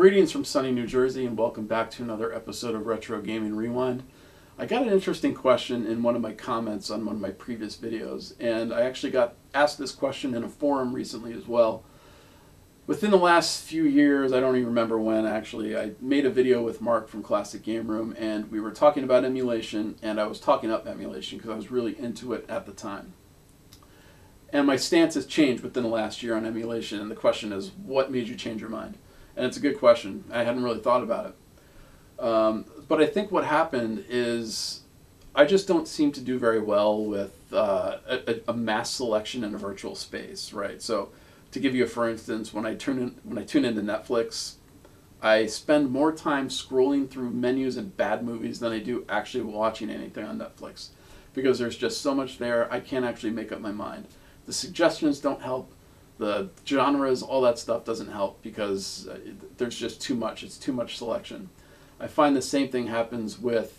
Greetings from sunny New Jersey and welcome back to another episode of Retro Gaming Rewind. I got an interesting question in one of my comments on one of my previous videos, and I actually got asked this question in a forum recently as well. Within the last few years, I don't even remember when actually, I made a video with Mark from Classic Game Room and we were talking about emulation, and I was talking up emulation because I was really into it at the time. And my stance has changed within the last year on emulation, and the question is, what made you change your mind? And it's a good question. I hadn't really thought about it. But I think what happened is I just don't seem to do very well with a mass selection in a virtual space, right? So to give you a for instance, when I tune into Netflix, I spend more time scrolling through menus and bad movies than I do actually watching anything on Netflix, because there's just so much there, I can't actually make up my mind. The suggestions don't help. The genres, all that stuff doesn't help because there's just too much. It's too much selection. I find the same thing happens with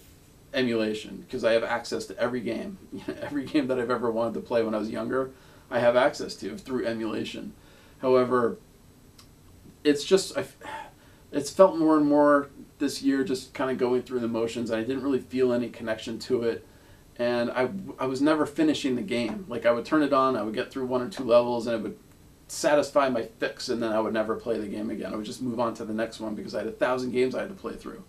emulation because I have access to every game. Every game that I've ever wanted to play when I was younger, I have access to through emulation. However, it's felt more and more this year just kind of going through the motions. I didn't really feel any connection to it. And I was never finishing the game. Like, I would turn it on, I would get through 1 or 2 levels, and it would satisfy my fix, and then I would never play the game again. I would just move on to the next one because I had 1,000 games I had to play through.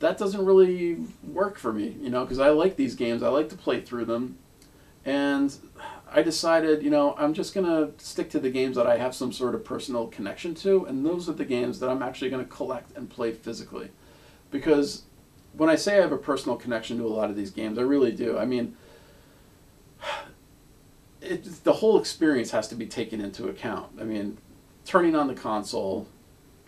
That doesn't really work for me, because I like these games. I like to play through them. And I decided, I'm just going to stick to the games that I have some sort of personal connection to, and those are the games that I'm actually going to collect and play physically. Because when I say I have a personal connection to a lot of these games, I really do. I mean, the whole experience has to be taken into account. I mean, turning on the console,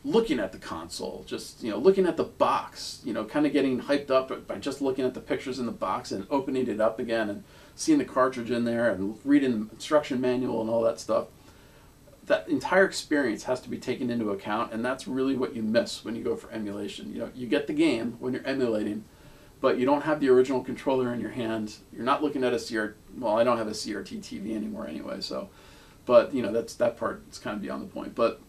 looking at the console, just looking at the box, kind of getting hyped up by just looking at the pictures in the box and opening it up again and seeing the cartridge in there and reading the instruction manual and all that stuff. That entire experience has to be taken into account, and that's really what you miss when you go for emulation. You get the game when you're emulating, but you don't have the original controller in your hand. You're not looking at a CRT. Well, I don't have a CRT TV anymore anyway, so. But that part is kind of beyond the point. But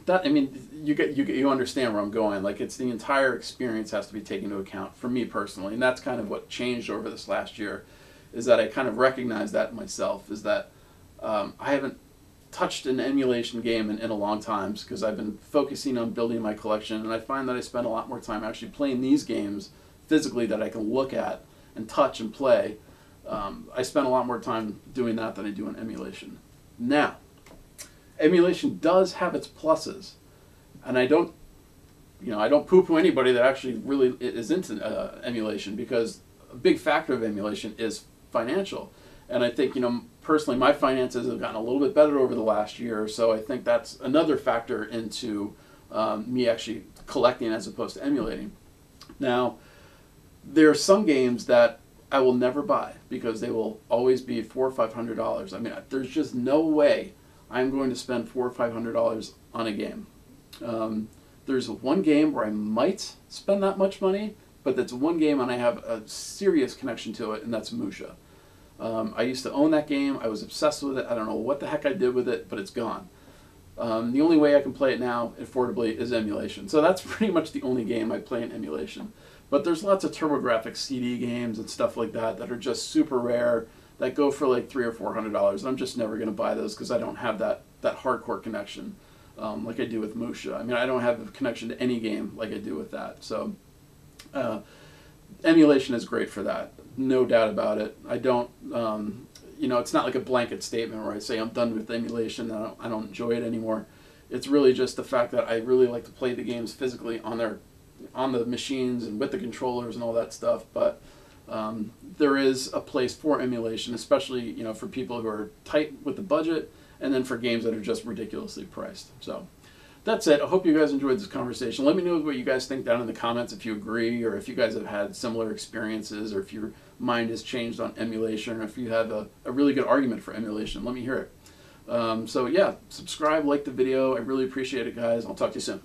that, I mean, you understand where I'm going. Like, it's the entire experience has to be taken into account for me personally, and that's kind of what changed over this last year. Is that I kind of recognized that myself. Is that I haven't touched an emulation game in a long time because I've been focusing on building my collection, and I find that I spend a lot more time actually playing these games physically that I can look at and touch and play. I spend a lot more time doing that than I do in emulation. Now, emulation does have its pluses, and I don't poo-poo anybody that actually really is into emulation, because a big factor of emulation is financial. And I think, personally, my finances have gotten a little bit better over the last year or so. I think that's another factor into me actually collecting as opposed to emulating. Now, there are some games that I will never buy because they will always be $400 or $500. I mean, there's just no way I'm going to spend $400 or $500 on a game. There's one game where I might spend that much money, but that's one game and I have a serious connection to it, and that's Musha. I used to own that game. I was obsessed with it. I don't know what the heck I did with it, but it's gone. The only way I can play it now affordably is emulation. So that's pretty much the only game I play in emulation. But there's lots of TurboGrafx CD games and stuff like that that are just super rare, that go for like $300 or $400. And I'm just never going to buy those because I don't have that hardcore connection like I do with Musha. I mean, I don't have a connection to any game like I do with that. So emulation is great for that. No doubt about it. I don't, it's not like a blanket statement where I say I'm done with emulation and I don't enjoy it anymore. It's really just the fact that I really like to play the games physically on the machines and with the controllers and all that stuff. But there is a place for emulation, especially for people who are tight with the budget, and then for games that are just ridiculously priced. So that's it. I hope you guys enjoyed this conversation. Let me know what you guys think down in the comments, if you agree, or if you guys have had similar experiences, or if your mind has changed on emulation, or if you have a really good argument for emulation. Let me hear it. So yeah, subscribe, like the video. I really appreciate it, guys. I'll talk to you soon.